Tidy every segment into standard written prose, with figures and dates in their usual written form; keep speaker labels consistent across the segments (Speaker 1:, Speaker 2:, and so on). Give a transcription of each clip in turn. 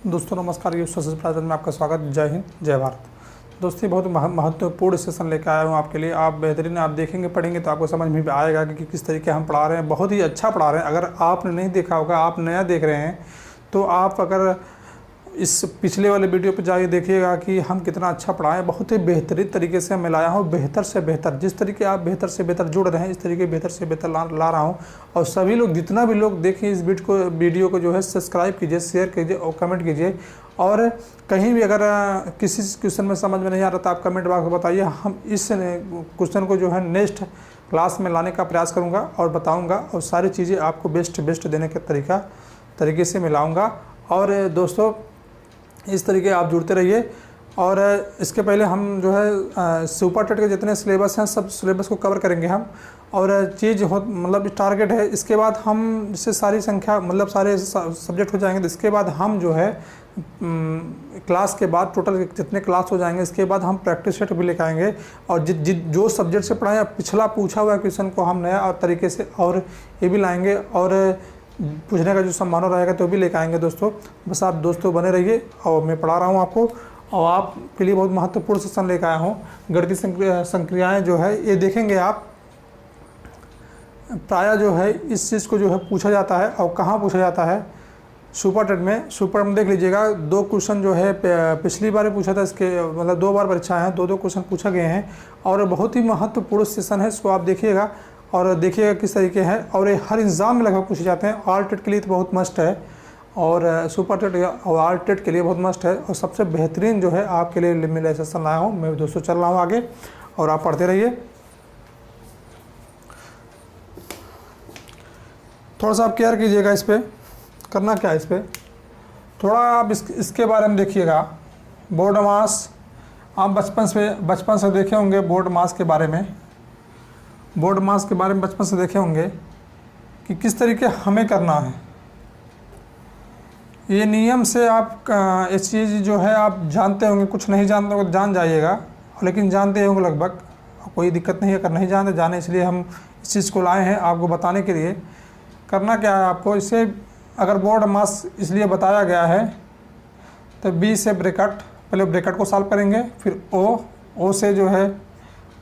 Speaker 1: दोस्तों नमस्कार, ये सोशल प्लाजन में आपका स्वागत। जय हिंद, जय भारत। दोस्तों बहुत महत्वपूर्ण सेशन लेकर आया हूँ आपके लिए। आप बेहतरीन आप देखेंगे, पढ़ेंगे तो आपको समझ में भी आएगा कि किस तरीके हम पढ़ा रहे हैं। बहुत ही अच्छा पढ़ा रहे हैं। अगर आपने नहीं देखा होगा, आप नया देख रहे हैं, तो आप अगर इस पिछले वाले वीडियो पर जाइए, देखिएगा कि हम कितना अच्छा पढ़ाएं। बहुत ही बेहतरीन तरीके से मैं लाया हूँ, बेहतर से बेहतर। जिस तरीके आप बेहतर से बेहतर जुड़ रहे हैं, इस तरीके बेहतर से बेहतर ला रहा हूँ। और सभी लोग, जितना भी लोग देखें इस वीडियो को जो है सब्सक्राइब कीजिए, शेयर कीजिए और कमेंट कीजिए। और कहीं भी अगर किसी क्वेश्चन में समझ में नहीं आ रहा तो आप कमेंट बॉक्स में बताइए। हम इस क्वेश्चन को जो है नेक्स्ट क्लास में लाने का प्रयास करूँगा और बताऊँगा, और सारी चीज़ें आपको बेस्ट देने के तरीके से मिलाऊँगा। और दोस्तों इस तरीके आप जुड़ते रहिए। और इसके पहले हम जो है सुपर टेट के जितने सिलेबस हैं, सब सिलेबस को कवर करेंगे हम। और चीज़ हो मतलब टारगेट है, इसके बाद हम इससे सारी संख्या मतलब सारे सब्जेक्ट हो जाएंगे। तो इसके बाद हम जो है क्लास के बाद टोटल जितने क्लास हो जाएंगे, इसके बाद हम प्रैक्टिस सेट भी लेकर आएंगे। और जो सब्जेक्ट से पढ़ाएं, पिछला पूछा हुआ क्वेश्चन को हम नया और तरीके से और ये भी लाएंगे, और पूछने का जो संभावना रहेगा तो भी लेकर आएंगे। दोस्तों बस आप दोस्तों बने रहिए, और मैं पढ़ा रहा हूँ आपको, और आपके लिए बहुत महत्वपूर्ण सेशन लेकर आया हूँ। गणितीय संक्रियाएँ जो है ये देखेंगे आप। प्रायः जो है इस चीज़ को जो है पूछा जाता है, और कहाँ पूछा जाता है, सुपर टेट में। सुपर में देख लीजिएगा, 2 क्वेश्चन जो है पिछली बार पूछा था, इसके मतलब 2 बार परीक्षा है, 2 क्वेश्चन पूछा गए हैं। और बहुत ही महत्वपूर्ण सेशन है, इसको आप देखिएगा और देखिएगा किस तरीके हैं। और ये हर एग्ज़ाम में लगभग पूछे जाते हैं। ऑल टेट के लिए तो बहुत मस्ट है, और सुपर टेट और ऑल टेट के लिए बहुत मस्ट है। और सबसे बेहतरीन जो है आपके लिए मैं सेशन लाया हूँ। मैं दोस्तों चल रहा हूँ आगे, और आप पढ़ते रहिए। थोड़ा सा आप केयर कीजिएगा इस पर। करना क्या है इस पर, थोड़ा आप इसके बारे में देखिएगा। बोर्ड मास आप बचपन से देखे होंगे। बोर्ड मास के बारे में बचपन से देखे होंगे कि किस तरीके हमें करना है। ये नियम से आप इस चीज़ जो है आप जानते होंगे। कुछ नहीं जानते हो तो जान जाइएगा, लेकिन जानते होंगे लगभग। कोई दिक्कत नहीं है अगर नहीं जानते, जाने इसलिए हम इस चीज़ को लाए हैं आपको बताने के लिए। करना क्या है आपको, इससे अगर बोर्ड मास इसलिए बताया गया है तो बी से ब्रैकेट, पहले ब्रैकेट को सॉल्व करेंगे, फिर ओ से जो है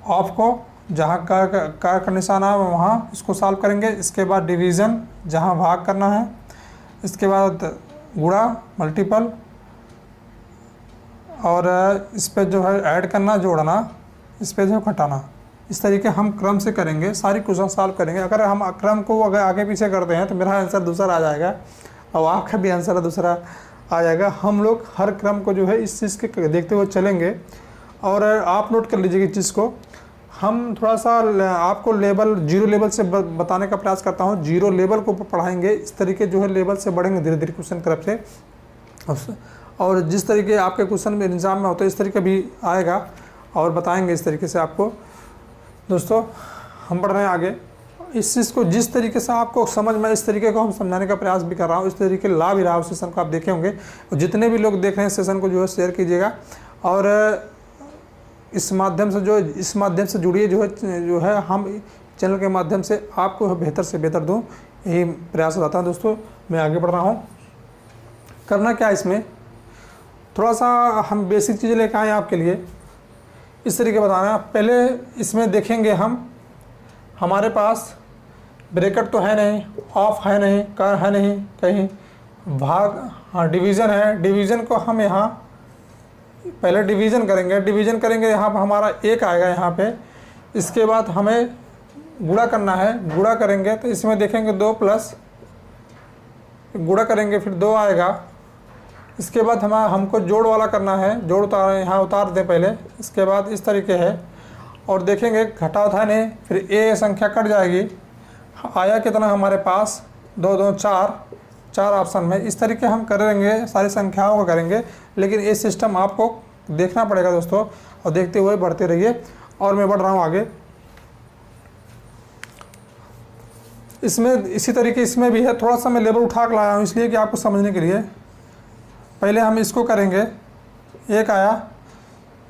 Speaker 1: ऑफ को, जहाँ का निशान है वहाँ इसको सॉल्व करेंगे। इसके बाद डिवीज़न, जहाँ भाग करना है। इसके बाद गुणा, मल्टीपल, और इस पे जो है ऐड करना, जोड़ना, इस पे जो घटाना। इस तरीके हम क्रम से करेंगे, सारी क्वेश्चन सॉल्व करेंगे। अगर हम क्रम को अगर आगे पीछे करते हैं तो मेरा आंसर दूसरा आ जाएगा, और आपका भी आंसर दूसरा आ जाएगा। हम लोग हर क्रम को जो है इस चीज़ के देखते हुए चलेंगे। और आप नोट कर लीजिए इस चीज़ को। हम थोड़ा सा आपको जीरो लेवल से बताने का प्रयास करता हूँ। जीरो लेवल को पढ़ाएंगे, इस तरीके जो है लेवल से बढ़ेंगे धीरे धीरे क्वेश्चन तरफ से। और जिस तरीके आपके क्वेश्चन में एग्जाम में होता है, इस तरीके भी आएगा, और बताएंगे इस तरीके से आपको। दोस्तों हम बढ़ रहे हैं आगे। इस चीज़ को जिस तरीके से आपको समझ में, इस तरीके को हम समझाने का प्रयास भी कर रहा हूँ। इस तरीके ला भी रहा हूँ सेशन को, आप देखे होंगे। और जितने भी लोग देख रहे हैं सेशन को जो है शेयर कीजिएगा, और इस माध्यम से जुड़िए। जो है हम चैनल के माध्यम से आपको बेहतर से बेहतर दूँ, यही प्रयास रहता है। दोस्तों मैं आगे बढ़ रहा हूँ। करना क्या है इसमें, थोड़ा सा हम बेसिक चीज़ें लेकर आए आपके लिए। इस तरीके बताना, पहले इसमें देखेंगे हम, हमारे पास ब्रैकेट तो है नहीं, ऑफ है नहीं, कर है नहीं, कहीं भाग, हाँ डिवीज़न है। डिवीज़न को हम यहाँ पहले डिवीज़न करेंगे। यहाँ पर हमारा 1 आएगा यहाँ पे। इसके बाद हमें गुणा करना है, गुणा करेंगे तो इसमें देखेंगे 2 प्लस, गुणा करेंगे फिर 2 आएगा। इसके बाद हमको जोड़ वाला करना है, जोड़ यहाँ उतार दें पहले। इसके बाद इस तरीके है, और देखेंगे घटाव था नहीं, फिर ए संख्या कट जाएगी। आया कितना हमारे पास, 2 2 4 ऑप्शन में। इस तरीके हम करेंगे, सारी संख्याओं को करेंगे। लेकिन ये सिस्टम आपको देखना पड़ेगा दोस्तों, और देखते हुए बढ़ते रहिए। और मैं बढ़ रहा हूँ आगे। इसमें इसी तरीके इसमें भी है। थोड़ा सा मैं लेवल उठा कर लाया हूँ इसलिए कि आपको समझने के लिए। पहले हम इसको करेंगे, 1 आया।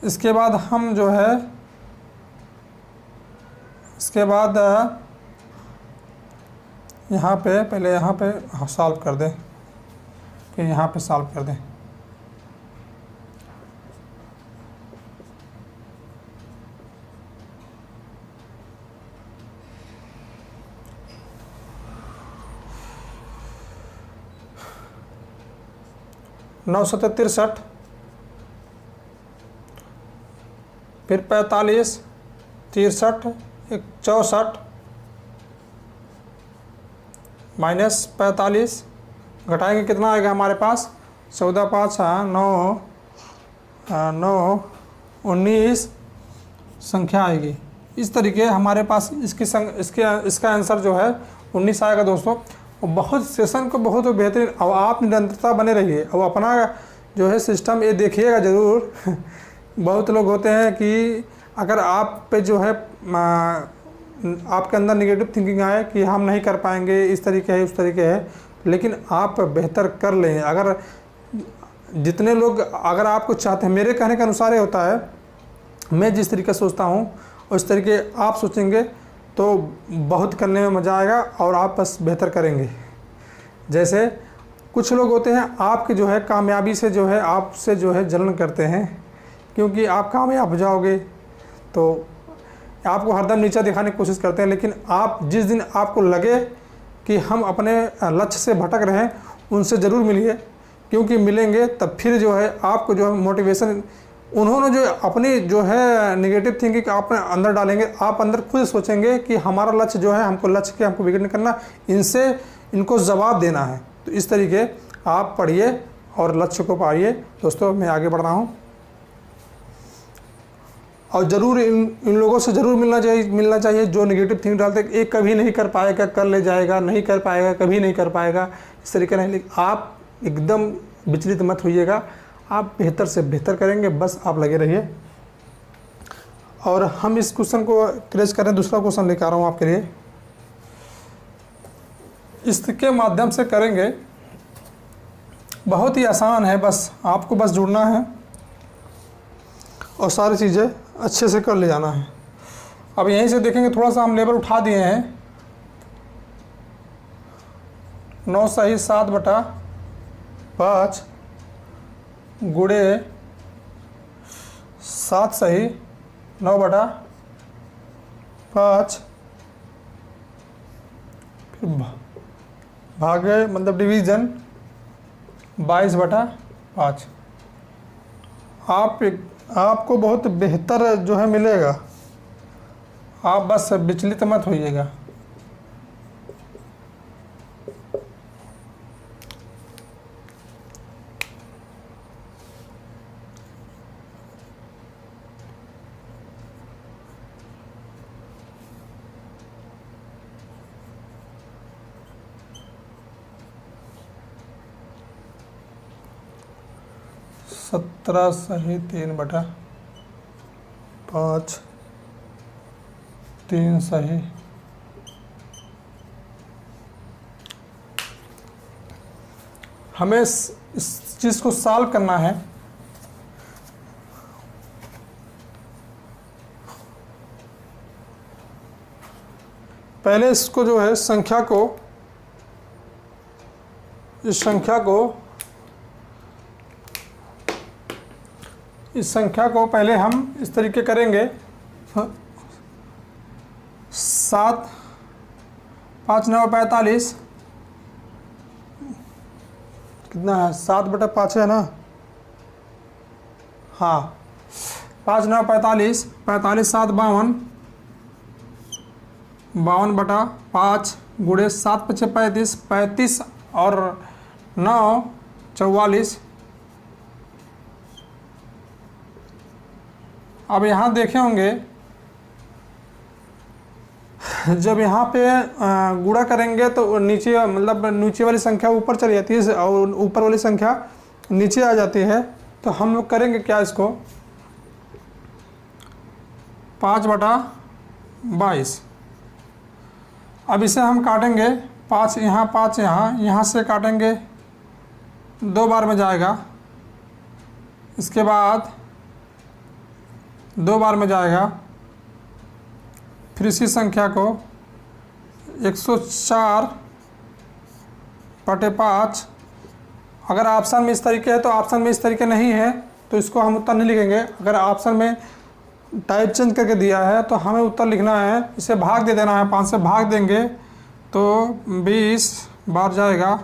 Speaker 1: इसके बाद हम जो है, इसके बाद यहाँ पे पहले यहाँ पे सॉल्व कर दें, कि यहाँ पे सॉल्व कर दें। 9 सत्ते 63, फिर 45, 63, 64 माइनस 45, घटाएंगे कितना आएगा हमारे पास, 14 5 9 9 19 संख्या आएगी। इस तरीके हमारे पास इसका आंसर जो है 19 आएगा दोस्तों। और बहुत सेशन को बहुत बेहतरीन, अब आप निरंतरता बने रहिए, अब अपना जो है सिस्टम ये देखिएगा ज़रूर। बहुत लोग होते हैं कि अगर आप पे जो है आपके अंदर निगेटिव थिंकिंग आए कि हम नहीं कर पाएंगे, इस तरीके है उस तरीके है, लेकिन आप बेहतर कर लें। अगर जितने लोग अगर आपको चाहते हैं, मेरे कहने के अनुसार ये होता है, मैं जिस तरीके से सोचता हूँ उस तरीके आप सोचेंगे तो बहुत करने में मज़ा आएगा और आप बस बेहतर करेंगे। जैसे कुछ लोग होते हैं आपके जो है कामयाबी से जो है आपसे जो है जलन करते हैं, क्योंकि आप कामयाब हो जाओगे तो आपको हरदम नीचा दिखाने की कोशिश करते हैं। लेकिन आप जिस दिन आपको लगे कि हम अपने लक्ष्य से भटक रहे हैं, उनसे ज़रूर मिलिए, क्योंकि मिलेंगे तब फिर जो है आपको जो है मोटिवेशन, उन्होंने जो अपनी जो है निगेटिव थिंकिंग अपने अंदर डालेंगे, आप अंदर खुद सोचेंगे कि हमारा लक्ष्य जो है, हमको लक्ष्य के हमको विघटन करना, इनको जवाब देना है। तो इस तरीके आप पढ़िए और लक्ष्य को पाइए। दोस्तों मैं आगे बढ़ रहा हूँ और ज़रूर इन लोगों से ज़रूर मिलना चाहिए जो निगेटिव थिंक डालते हैं। एक कभी नहीं कर पाएगा, कर ले जाएगा, नहीं कर पाएगा, कभी नहीं कर पाएगा, इस तरीके नहीं। लेकिन आप एकदम विचलित मत होइएगा, आप बेहतर से बेहतर करेंगे, बस आप लगे रहिए। और हम इस क्वेश्चन को क्रेज करें, दूसरा क्वेश्चन लेकर आ रहा हूँ आपके लिए। इसके माध्यम से करेंगे, बहुत ही आसान है, बस आपको बस जुड़ना है और सारी चीज़ें अच्छे से कर ले जाना है। अब यहीं से देखेंगे, थोड़ा सा हम लेवल उठा दिए हैं। 9 सही 7/5 गुणे 7 सही 9/5 फिर भागे मतलब डिवीज़न 22/5। आपको बहुत बेहतर जो है मिलेगा, आप बस विचलित मत होइएगा। सत्रह सही 3/5 3 सही। हमें इस चीज़ को सॉल्व करना है। पहले इसको जो है इस संख्या को पहले हम इस तरीके करेंगे। 7 5 9 45 कितना है, 7/5 है ना, हाँ 5 9 45 45 7 52 52/5 गुणे 7 5 35 35 और 9 44। अब यहाँ देखे होंगे, जब यहाँ पे गुणा करेंगे तो नीचे मतलब नीचे वाली संख्या ऊपर चली जाती है और ऊपर वाली संख्या नीचे आ जाती है। तो हम लोग करेंगे क्या, इसको 5/22। अब इसे हम काटेंगे, 5 यहाँ 5 यहाँ से काटेंगे, 2 बार में जाएगा, इसके बाद 2 बार में जाएगा, फिर इसी संख्या को 104/5। अगर ऑप्शन में इस तरीके है तो ऑप्शन में इस तरीके नहीं है तो इसको हम उत्तर नहीं लिखेंगे। अगर ऑप्शन में टाइप चेंज करके दिया है तो हमें उत्तर लिखना है, इसे भाग दे देना है, 5 से भाग देंगे तो 20 बार जाएगा,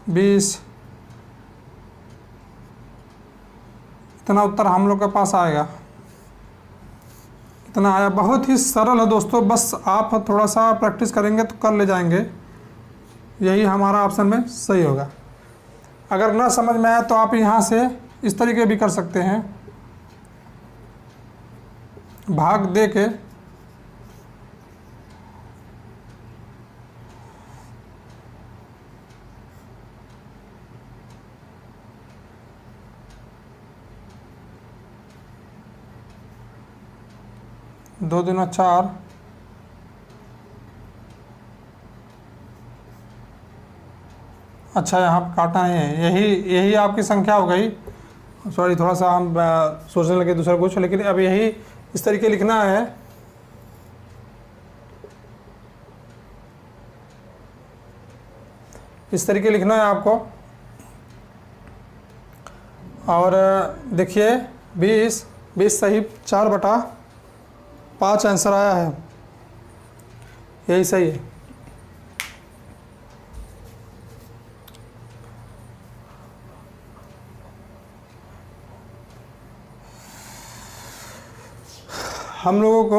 Speaker 1: 20, इतना उत्तर हम लोग के पास आएगा। इतना आया। बहुत ही सरल है दोस्तों, बस आप थोड़ा सा प्रैक्टिस करेंगे तो कर ले जाएंगे। यही हमारा ऑप्शन में सही होगा। अगर ना समझ में आया तो आप यहाँ से इस तरीके भी कर सकते हैं, भाग दे के दो दूना 4, अच्छा यहाँ काटा नहीं है, यही आपकी संख्या हो गई। सॉरी, थोड़ा सा हम सोचने लगे दूसरा कुछ, लेकिन अब यही इस तरीके लिखना है। इस तरीके लिखना है आपको। और देखिए 20 सही, 4/5 आंसर आया है, यही सही है। हम लोगों को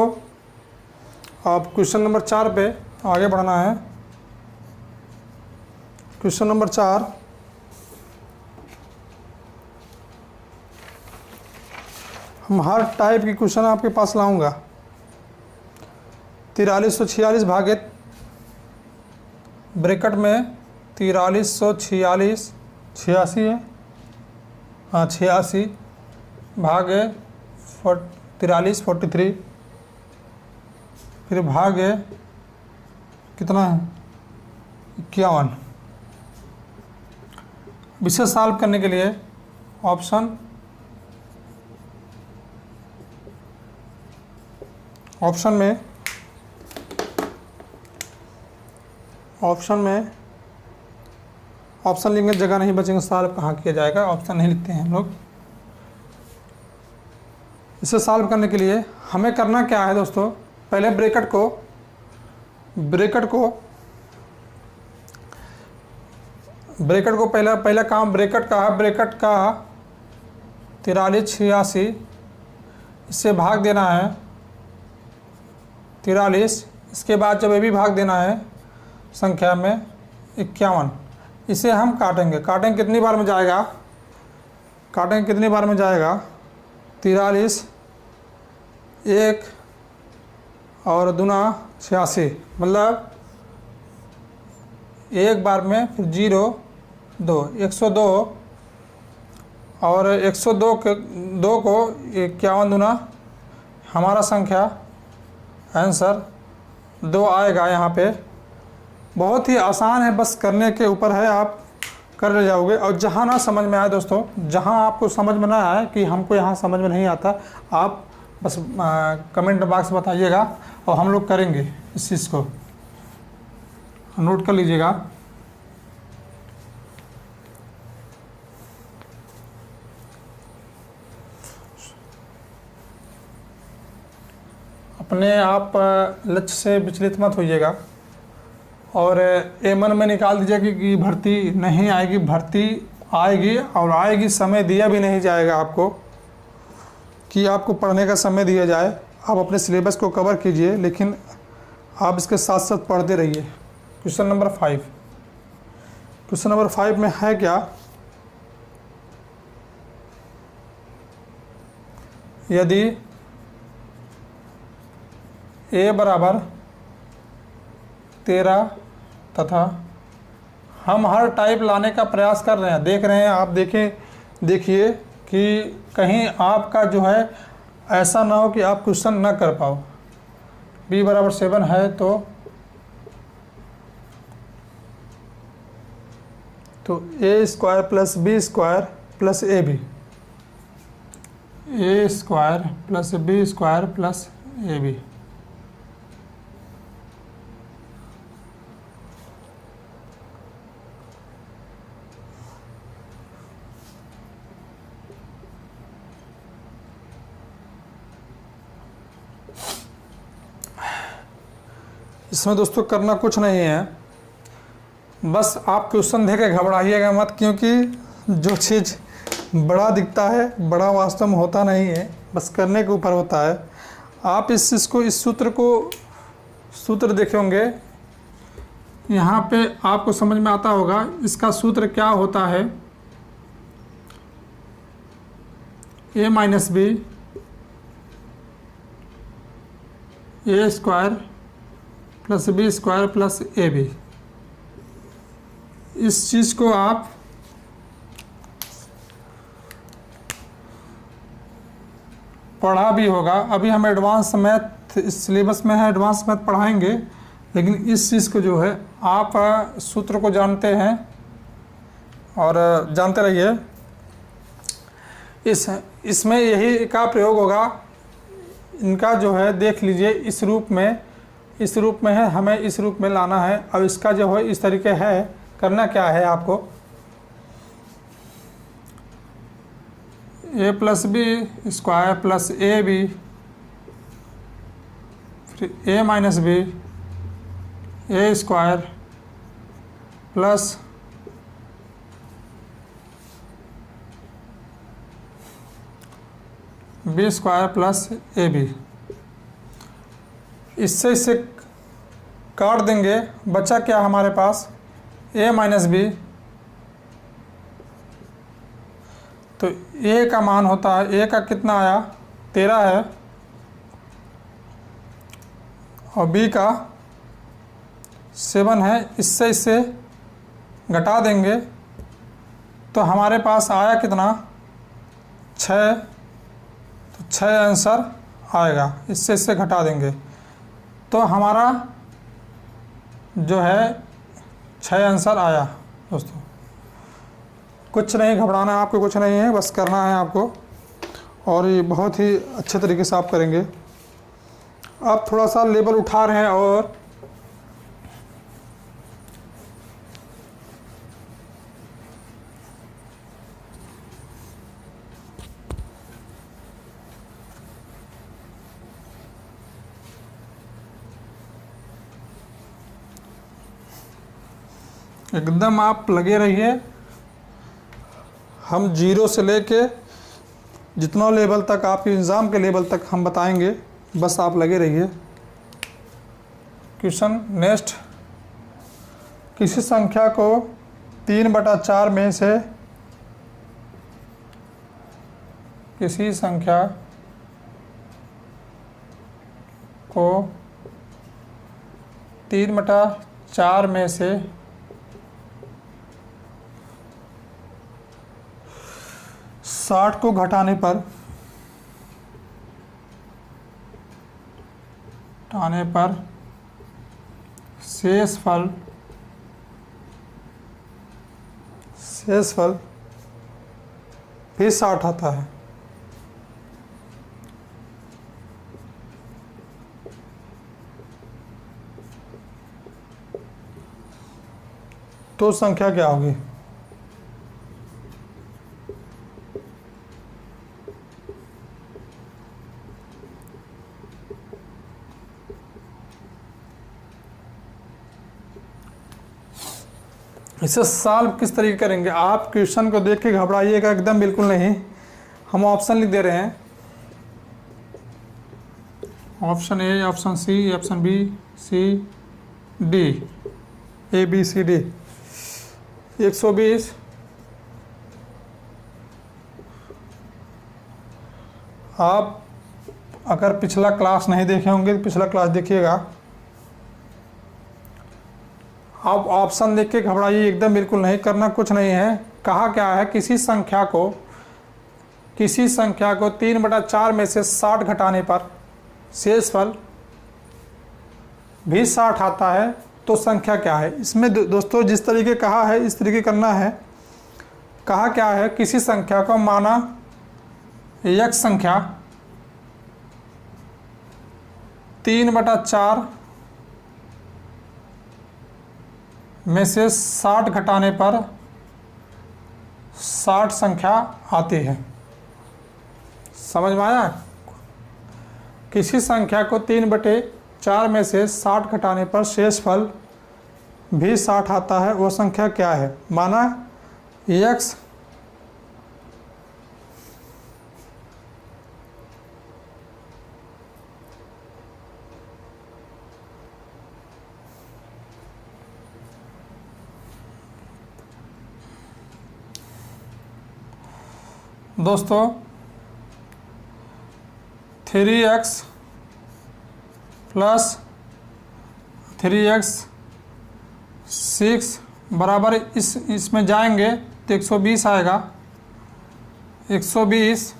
Speaker 1: अब क्वेश्चन नंबर 4 पे आगे बढ़ना है। क्वेश्चन नंबर 4, हम हर टाइप की क्वेश्चन आपके पास लाऊंगा। 4346 भागे ब्रैकेट में 4346 86 है, हाँ 86 भागे 43 43, फिर भागे कितना है 51। इसे सॉल्व करने के लिए ऑप्शन लिखेंगे, जगह नहीं बचेंगे, सॉल्व कहाँ किया जाएगा, ऑप्शन नहीं लिखते हैं हम लोग। इसे सॉल्व करने के लिए हमें करना क्या है दोस्तों, पहले ब्रैकेट को पहला काम ब्रैकेट का 43 86, इससे भाग देना है 43, इसके बाद जब ये भी भाग देना है संख्या में 51। इसे हम काटेंगे कितनी बार में जाएगा, 43 1 और दूना 86, मतलब एक बार में, फिर 0 2 102 और 102 के 2 को 51 दूना हमारा संख्या आंसर 2 आएगा। यहाँ पे बहुत ही आसान है, बस करने के ऊपर है, आप कर ले जाओगे। और जहाँ ना समझ में आए दोस्तों, जहाँ आपको समझ में ना आए कि हमको यहाँ समझ में नहीं आता, आप बस कमेंट बॉक्स बताइएगा और हम लोग करेंगे इस चीज़ को, नोट कर लीजिएगा। अपने आप लक्ष्य से विचलित मत होइएगा और ये मन में निकाल दीजिए कि भर्ती नहीं आएगी, भर्ती आएगी, और आएगी, समय दिया भी नहीं जाएगा आपको कि आपको पढ़ने का समय दिया जाए। आप अपने सिलेबस को कवर कीजिए, लेकिन आप इसके साथ साथ पढ़ते रहिए। क्वेश्चन नंबर 5 में है क्या, यदि a बराबर 13 तथा हम हर टाइप लाने का प्रयास कर रहे हैं, देख रहे हैं आप, देखिए कि कहीं आपका जो है ऐसा ना हो कि आप क्वेश्चन ना कर पाओ। b बराबर 7 है तो a square plus b square plus ab, a square plus b square plus ab। इसमें दोस्तों करना कुछ नहीं है, बस आप क्वेश्चन देख के घबराइएगा मत, क्योंकि जो चीज़ बड़ा दिखता है बड़ा वास्तव में होता नहीं है, बस करने के ऊपर होता है। आप इस चीज़ को, इस सूत्र देखे होंगे, यहाँ पे आपको समझ में आता होगा इसका सूत्र क्या होता है। a minus B A square plus B square plus A B. इस चीज़ को आप पढ़ा भी होगा। अभी हम एडवांस मैथ इस सिलेबस में है, एडवांस मैथ पढ़ाएंगे, लेकिन इस चीज़ को जो है आप सूत्र को जानते हैं और जानते रहिए। इसमें यही का प्रयोग होगा। इनका जो है देख लीजिए, इस रूप में है, हमें इस रूप में लाना है। अब इसका जो है इस तरीके है, करना क्या है आपको, a plus B square plus A B, फिर a minus B A square plus B square plus A B. इससे काट देंगे, बचा क्या हमारे पास, a माइनस बी। तो a का मान होता है, a का कितना आया 13 है, और b का 7 है। इससे घटा देंगे तो हमारे पास आया कितना 6, तो 6 आंसर आएगा। इससे घटा देंगे तो हमारा जो है 6 आंसर आया। दोस्तों कुछ नहीं घबराना है आपको, कुछ नहीं है, बस करना है आपको, और ये बहुत ही अच्छे तरीके से आप करेंगे। आप थोड़ा सा लेवल उठा रहे हैं और एकदम आप लगे रहिए। हम 0 से लेके जितना लेवल तक, आपके एग्ज़ाम के लेवल तक हम बताएंगे, बस आप लगे रहिए। क्वेश्चन नेक्स्ट, किसी संख्या को 3/4 में से, किसी संख्या को 3/4 में से 60 को घटाने पर शेष फल भी 60 आता है। तो संख्या क्या होगी? इसे सॉल्व किस तरीके करेंगे? आप क्वेश्चन को देख के घबराइएगा एकदम बिल्कुल नहीं। हम ऑप्शन लिख दे रहे हैं, option A, option C, option B, C, D, A B C D. 120 आप अगर पिछला क्लास नहीं देखे होंगे तो पिछला क्लास देखिएगा। आप ऑप्शन देख के घबराइए एकदम बिल्कुल नहीं, करना कुछ नहीं है। कहा क्या है, किसी संख्या को 3/4 में से 60 घटाने पर शेष फल भी 60 आता है, तो संख्या क्या है? इसमें दोस्तों जिस तरीके कहा है इस तरीके करना है। कहा क्या है, किसी संख्या को माना एक संख्या 3/4 में से 60 घटाने पर 60 संख्या आती है। समझ में आया? किसी संख्या को 3/4 में से 60 घटाने पर शेष फल भी 60 आता है वो संख्या क्या है। माना x दोस्तों 3x प्लस 3x 6 बराबर इसमें जाएंगे तो 120 आएगा। 120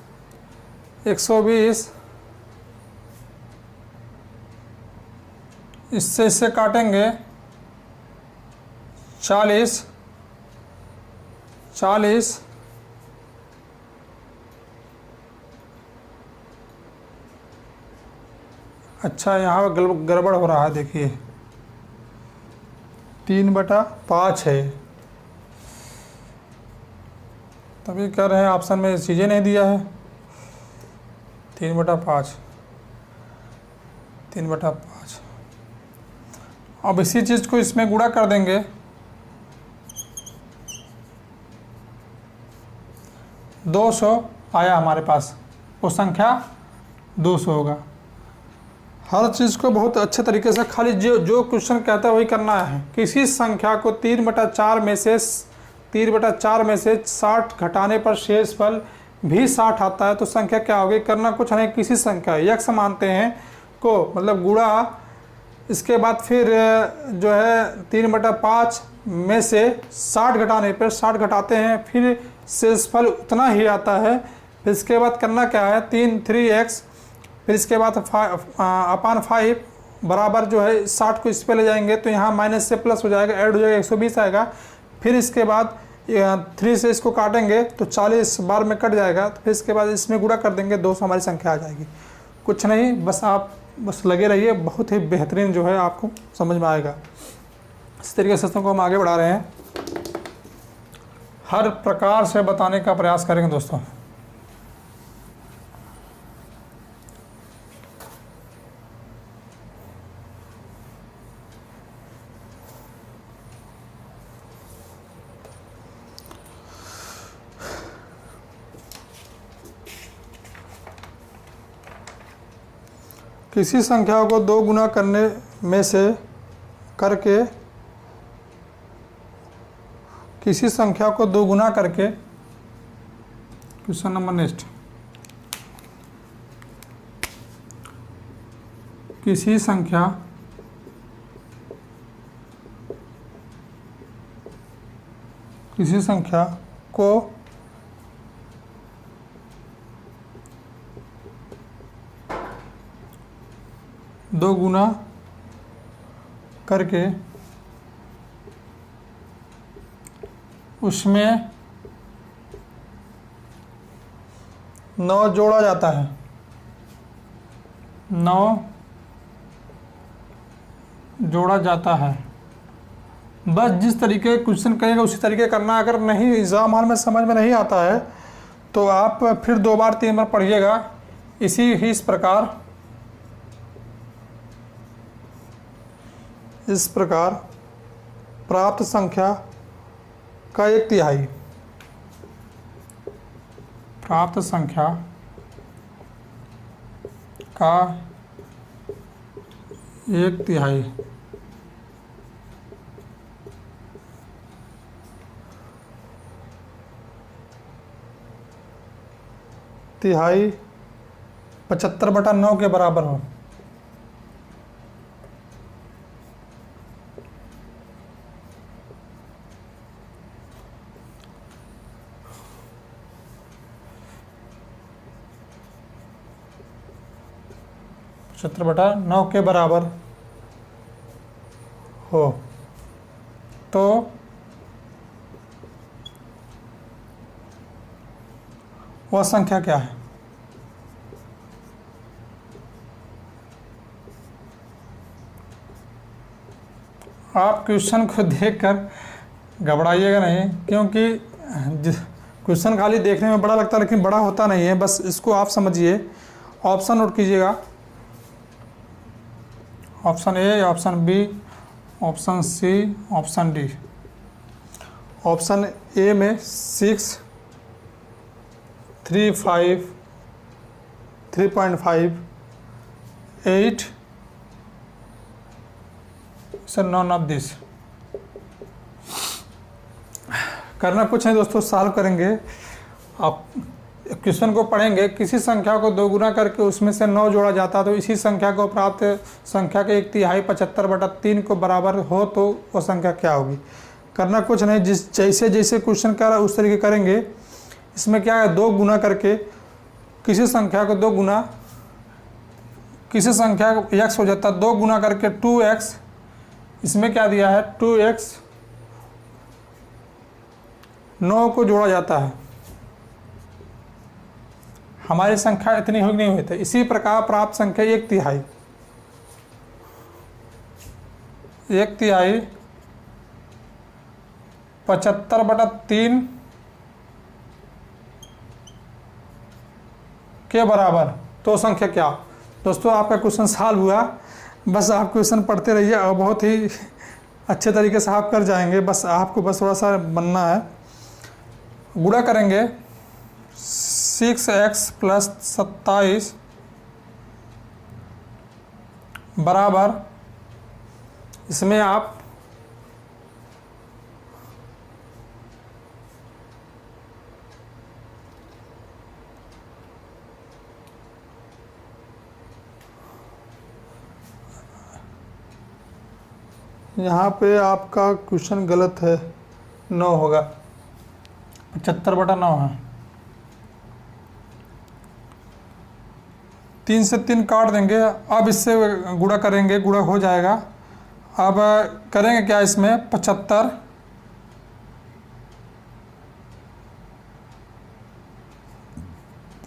Speaker 1: इससे काटेंगे 40 अच्छा यहाँ गड़बड़ हो रहा है, देखिए 3/5 है, तभी कह रहे हैं ऑप्शन में चीज़ें नहीं दिया है। 3/5 अब इसी चीज़ को इसमें गुणा कर देंगे, 200 आया हमारे पास, वो संख्या 200 होगा। हर चीज़ को बहुत अच्छे तरीके से, खाली जो क्वेश्चन कहता है वही करना है। किसी संख्या को 3/4 में से 60 घटाने पर शेषफल भी 60 आता है तो संख्या क्या होगी। करना कुछ नहीं, किसी संख्या x मानते हैं को, मतलब गुणा, इसके बाद फिर जो है 3/5 में से 60 घटाने पर 60 घटाते हैं, फिर शेषफल उतना ही आता है। फिर इसके बाद करना क्या है, 3x, फिर इसके बाद अपान 5 बराबर जो है 60 को इस पे ले जाएंगे तो यहाँ माइनस से प्लस हो जाएगा, ऐड हो जाएगा, 120 आएगा। फिर इसके बाद 3 से इसको काटेंगे तो 40 बार में कट जाएगा, तो फिर इसके बाद इसमें गुणा कर देंगे, 200 हमारी संख्या आ जाएगी। कुछ नहीं, बस आप लगे रहिए, बहुत ही बेहतरीन जो है आपको समझ में आएगा। इस तरीके से को हम आगे बढ़ा रहे हैं, हर प्रकार से बताने का प्रयास करेंगे दोस्तों। किसी संख्या को 2 गुना करने में से करके, किसी संख्या को 2 गुना करके, क्वेश्चन नंबर नेक्स्ट, किसी संख्या को 2 गुना करके उसमें 9 जोड़ा जाता है, 9 जोड़ा जाता है। बस जिस तरीके क्वेश्चन कहेगा उसी तरीके करना। अगर नहीं एग्जाम हॉल में समझ में नहीं आता है तो आप फिर 2 बार 3 बार पढ़िएगा। इस प्रकार प्राप्त संख्या का 1/3, प्राप्त संख्या का 1/3 75/9 के बराबर हो। सत्तर बटा 9 के बराबर हो तो वह संख्या क्या है। आप क्वेश्चन को देखकर घबराइएगा नहीं, क्योंकि क्वेश्चन खाली देखने में बड़ा लगता है लेकिन बड़ा होता नहीं है। बस इसको आप समझिए। ऑप्शन नोट कीजिएगा, option A, option B, option C, option D. Option A में 6, 3, 5, 3.5, 8, सर नॉन ऑफ दिस। करना कुछ नहीं दोस्तों, सॉल्व करेंगे। आप क्वेश्चन को पढ़ेंगे, किसी संख्या को 2 गुना करके उसमें से 9 जोड़ा जाता है तो इसी संख्या को प्राप्त संख्या के 1/3 75/3 को बराबर हो तो वो संख्या क्या होगी। करना कुछ नहीं, जैसे जैसे क्वेश्चन कर रहा है उस तरीके करेंगे। इसमें क्या है, 2 गुना करके किसी संख्या को 2 गुना, किसी संख्या को x हो जाता है, 2 गुना करके 2x, इसमें क्या दिया है 2x, 9 को जोड़ा जाता है। हमारी संख्या इतनी हुई नहीं हुई थी। इसी प्रकार प्राप्त संख्या 1/3, 1/3 75/3 के बराबर तो संख्या क्या। दोस्तों आपका क्वेश्चन सॉल्व हुआ। बस आप क्वेश्चन पढ़ते रहिए और बहुत ही अच्छे तरीके से आप कर जाएंगे। बस आपको बस थोड़ा सा बनना है। गुणा करेंगे 6x + 27 बराबर, इसमें आप यहाँ पे आपका क्वेश्चन गलत है, 9 होगा, 75/9 है। 3 से 3 काट देंगे। अब इससे गुणा करेंगे, गुणा हो जाएगा। अब करेंगे क्या, इसमें 75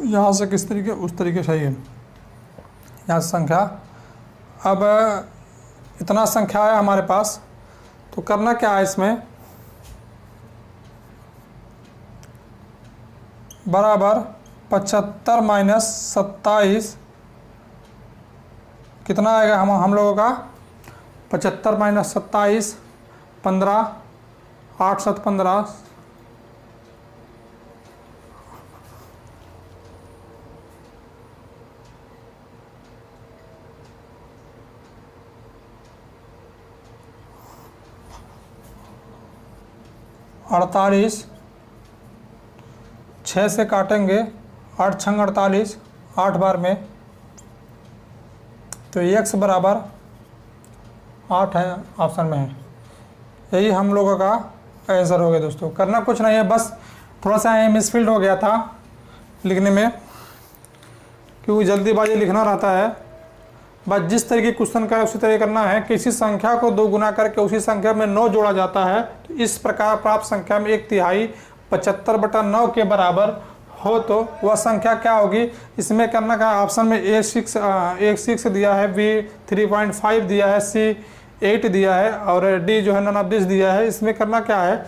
Speaker 1: यहाँ से किस तरीके, उस तरीके सही है। यहाँ से संख्या, अब इतना संख्या है हमारे पास, तो करना क्या है, इसमें बराबर 75 - 27 कितना आएगा हम लोगों का, 75 - 27 15, 8 7 15, अड़तालीस, 6 से काटेंगे, 8 6 48, 8 बार में, तो x बराबर 8 है, ऑप्शन में है। यही हम लोगों का आंसर हो गया दोस्तों। करना कुछ नहीं है, बस थोड़ा सा मिसफिल्ड हो गया था लिखने में, क्योंकि जल्दीबाजी लिखना रहता है। बस जिस तरीके क्वेश्चन का उसी तरीके करना है। किसी संख्या को 2 गुना करके उसी संख्या में 9 जोड़ा जाता है तो इस प्रकार प्राप्त संख्या में 1/3 75/9 के बराबर हो तो वह संख्या क्या होगी। इसमें करना का ऑप्शन में A6 दिया है, B 3.5 दिया है, C 8 दिया है और D जो है नॉन ऑफ दिस दिया है। इसमें करना क्या है,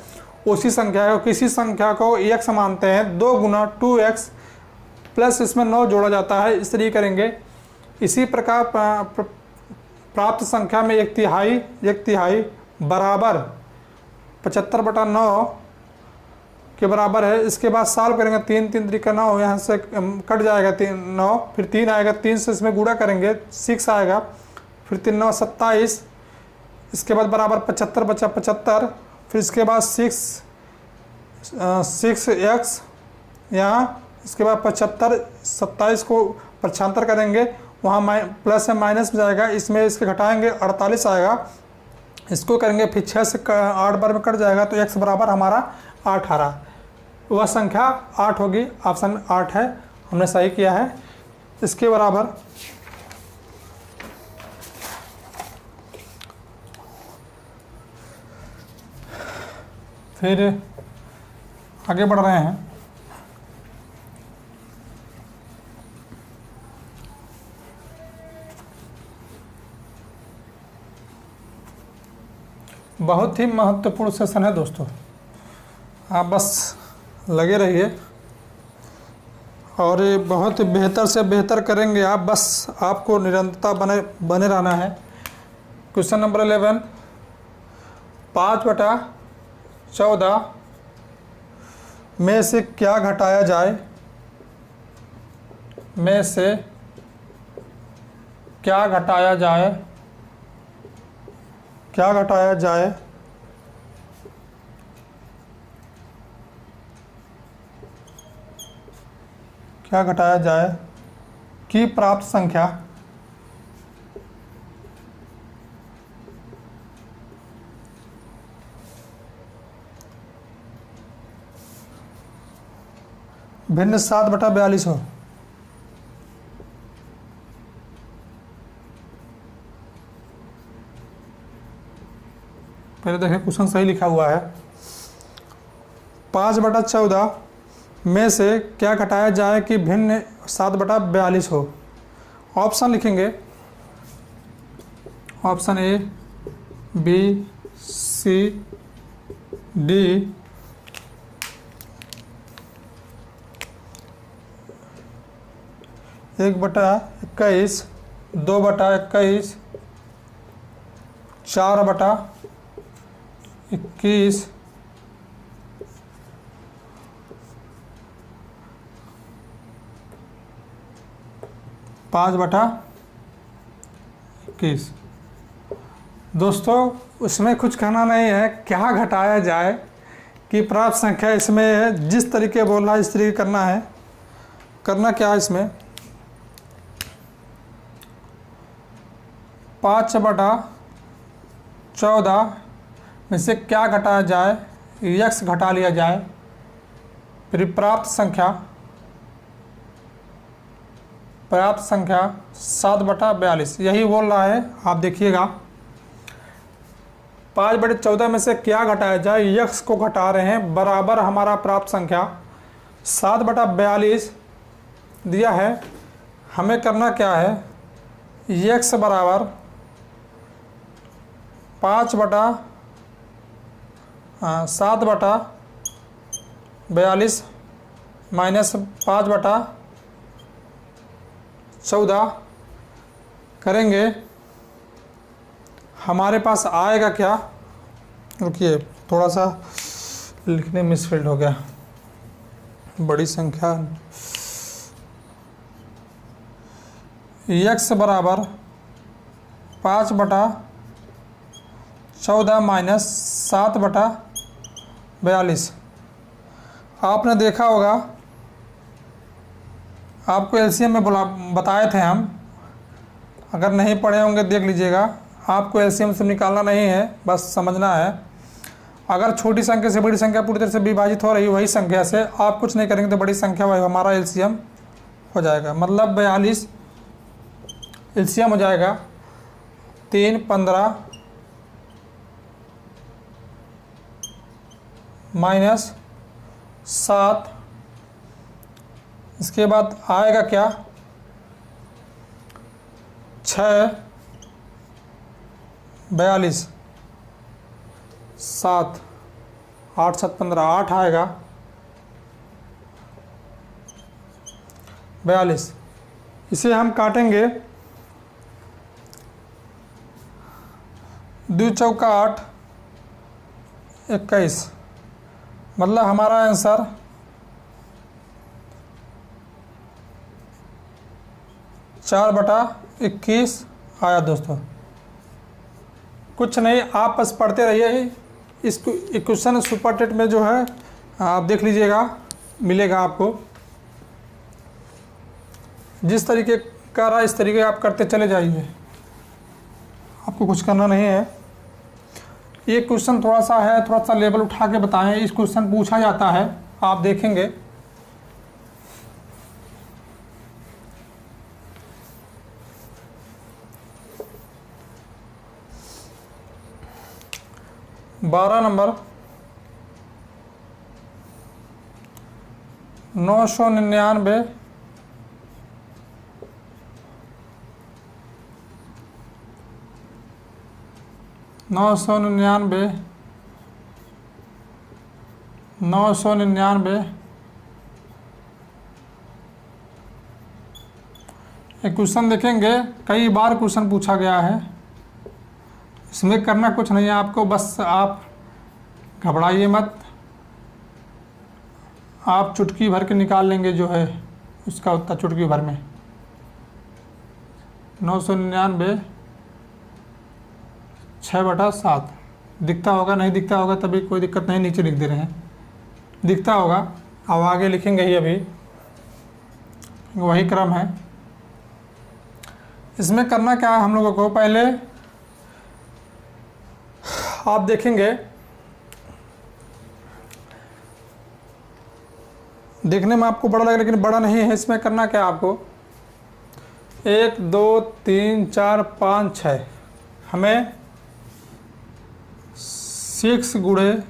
Speaker 1: उसी संख्या को, किसी संख्या को x मानते हैं, 2 गुना 2x प्लस इसमें 9 जोड़ा जाता है, इस तरीके करेंगे। इसी प्रकार प्राप्त संख्या में 1/3 बराबर 75/9 के बराबर है। इसके बाद सॉल्व करेंगे, 3 3 तरीका 9 यहाँ से कट जाएगा, 9 फिर 3 आएगा, 3 से इसमें गुणा करेंगे 6 आएगा, फिर 3 9 27, इसके बाद बराबर 75 बचा 75, फिर इसके बाद 6x यहाँ, इसके बाद 75 27 को पक्षांतर करेंगे, वहाँ प्लस है माइनस में जाएगा, इसमें इसके घटाएंगे 48 आएगा, इसको करेंगे फिर 6 से 8 बार में कट जाएगा, तो x बराबर हमारा 8 आ रहा। वह संख्या 8 होगी, ऑप्शन में 8 है, हमने सही किया है। इसके बराबर फिर आगे बढ़ रहे हैं। बहुत ही महत्वपूर्ण सेशन है दोस्तों, आप बस लगे रहिए और ये बहुत बेहतर से बेहतर करेंगे आप, बस आपको निरंतरता बने रहना है। क्वेश्चन नंबर 11, 5/14 में से क्या घटाया जाए, में से क्या घटाया जाए, क्या घटाया जाए क्या घटाया जाए की प्राप्त संख्या भिन्न 7/42 हो। पहले देखें क्वेश्चन सही लिखा हुआ है। 5/14 में से क्या घटाया जाए कि भिन्न 7/42 हो। ऑप्शन लिखेंगे, option A, B, C, D, 1/21, 2/21, 4/21, 5/21। दोस्तों उसमें कुछ कहना नहीं है, क्या घटाया जाए कि प्राप्त संख्या इसमें जिस तरीके बोल रहा है इस तरीके करना है। करना क्या है इसमें, 5/14 में से क्या घटाया जाए, x घटा लिया जाए, फिर प्राप्त संख्या 7/42 यही बोल रहा है। आप देखिएगा 5/14 में से क्या घटाया जाए, x को घटा रहे हैं, बराबर हमारा प्राप्त संख्या 7/42 दिया है। हमें करना क्या है, x बराबर 7/42 माइनस 5/14 करेंगे। हमारे पास आएगा क्या, रुकिए थोड़ा सा लिखने में मिसफिल्ड हो गया, बड़ी संख्या। x बराबर 5/14 माइनस 7/42। आपने देखा होगा, आपको एलसीएम में बताए थे हम, अगर नहीं पढ़े होंगे देख लीजिएगा। आपको एलसीएम से निकालना नहीं है, बस समझना है। अगर छोटी संख्या से बड़ी संख्या पूरी तरह से विभाजित हो रही है वही संख्या से, आप कुछ नहीं करेंगे तो बड़ी संख्या वही हमारा एलसीएम हो जाएगा। मतलब 42 एलसीएम हो जाएगा 3, 15 माइनस 7। इसके बाद आएगा क्या, 6, 42, 7, 8, 7, 15, 8 आएगा 42। इसे हम काटेंगे, 2 चौका 8, 21। मतलब हमारा आंसर 4/21 आया। दोस्तों कुछ नहीं, आप बस पढ़ते रहिए। इस क्वेश्चन सुपर टेट में जो है आप देख लीजिएगा, मिलेगा आपको। जिस तरीके का रहा इस तरीके आप करते चले जाइए, आपको कुछ करना नहीं है। ये क्वेश्चन थोड़ा सा है, थोड़ा सा लेवल उठा के बताएं। इस क्वेश्चन पूछा जाता है, आप देखेंगे। बारह नंबर 999 एक क्वेश्चन देखेंगे, कई बार क्वेश्चन पूछा गया है। इसमें करना कुछ नहीं है आपको, बस आप घबराइए मत। आप चुटकी भर के निकाल लेंगे जो है उसका उत्तर, चुटकी भर में 999 6/7 दिखता होगा, नहीं दिखता होगा तभी कोई दिक्कत नहीं, नीचे लिख दे रहे हैं, दिखता होगा। अब आगे लिखेंगे ही, अभी वही क्रम है। इसमें करना क्या है हम लोगों को, पहले आप देखेंगे, देखने में आपको बड़ा लगे लेकिन बड़ा नहीं है। इसमें करना क्या है आपको, 1 2 3 4 5 6, हमें 6 गुणे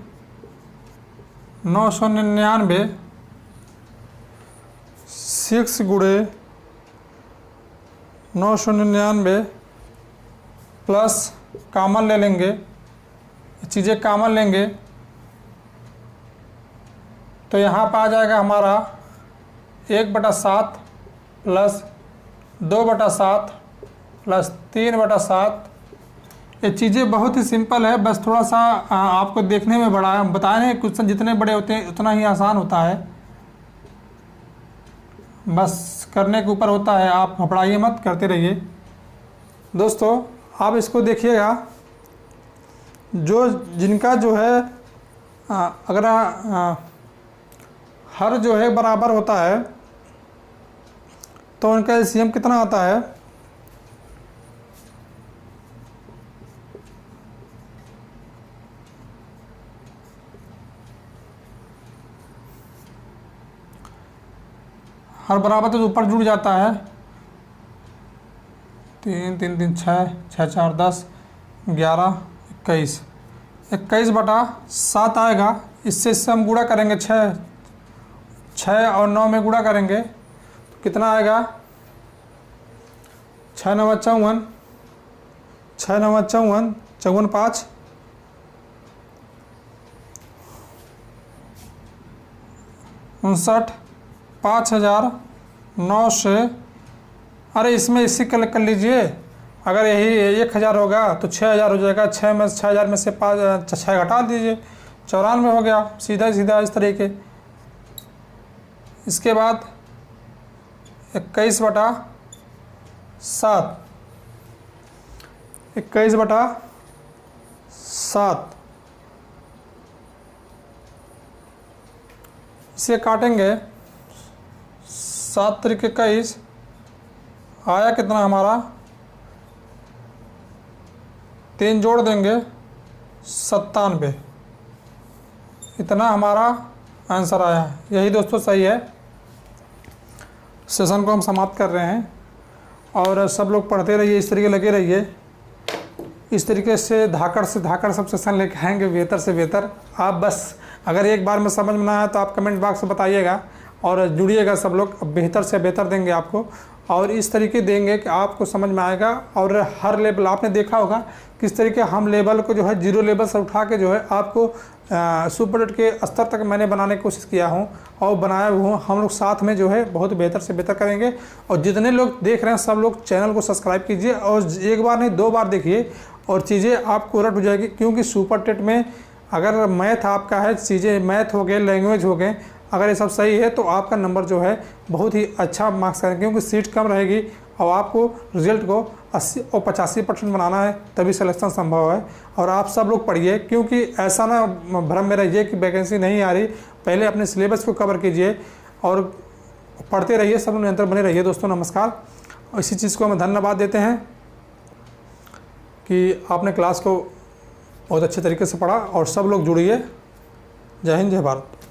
Speaker 1: 999, 6 गुणे 999 प्लस कॉमन ले लेंगे, चीज़ें कॉमन लेंगे तो यहाँ पर आ जाएगा हमारा 1/7 प्लस 2/7 प्लस 3/7। ये चीज़ें बहुत ही सिंपल है, बस थोड़ा सा आपको देखने में बड़ा है, बताने कुछ जितने बड़े होते हैं उतना ही आसान होता है, बस करने के ऊपर होता है। आप घबराइए मत, करते रहिए। दोस्तों आप इसको देखिएगा, जो जिनका जो है अगर हर जो है बराबर होता है तो उनका एलसीएम कितना आता है, हर बराबर तो ऊपर जुड़ जाता है, 3 3 3 6 6 4 10 11 21, 21/7 आएगा। इससे हम गुणा करेंगे, 6 और 9 में गुणा करेंगे तो कितना आएगा, 6 9 54, 6 9 54, 54 5 59, 5009 से, अरे इसमें इसी कर लीजिए, अगर यही 1000 होगा तो 6000 हो जाएगा, 6000 में से 6 घटा दीजिए, 94 हो गया, सीधा सीधा इस तरीके। इसके बाद 21/7, 21/7 इसे काटेंगे, 7 3 21 आया कितना हमारा, 3 जोड़ देंगे 97, इतना हमारा आंसर आया। यही दोस्तों सही है। सेशन को हम समाप्त कर रहे हैं और सब लोग पढ़ते रहिए, इस तरीके लगे रहिए, इस तरीके से धाकड़ सब सेशन लेके आएंगे बेहतर से बेहतर। आप बस अगर एक बार में समझ में ना आए तो आप कमेंट बॉक्स में बताइएगा और जुड़िएगा, सब लोग बेहतर से बेहतर देंगे आपको, और इस तरीके देंगे कि आपको समझ में आएगा। और हर लेवल आपने देखा होगा किस तरीके हम लेवल को जो है 0 लेवल से उठा के जो है आपको सुपर के स्तर तक मैंने बनाने की कोशिश किया हूँ और बनाया हूँ। हम लोग साथ में जो है बहुत बेहतर से बेहतर करेंगे। और जितने लोग देख रहे हैं सब लोग चैनल को सब्सक्राइब कीजिए और एक बार नहीं 2 बार देखिए और चीज़ें आपको उलट हो जाएगी, क्योंकि सुपर टेट में अगर मैथ आपका है, चीज़ें मैथ हो गए, लैंग्वेज हो गए, अगर ये सब सही है तो आपका नंबर जो है बहुत ही अच्छा मार्क्स करेंगे, क्योंकि सीट कम रहेगी और आपको रिजल्ट को 80 और 85% बनाना है, तभी सिलेक्शन संभव है। और आप सब लोग पढ़िए, क्योंकि ऐसा ना भ्रम में रहिए कि वैकेंसी नहीं आ रही। पहले अपने सिलेबस को कवर कीजिए और पढ़ते रहिए, सब लोग निरंतर बने रहिए। दोस्तों नमस्कार। और इसी चीज़ को हम धन्यवाद देते हैं कि आपने क्लास को बहुत अच्छे तरीके से पढ़ा और सब लोग जुड़िए। जय हिंद, जय भारत।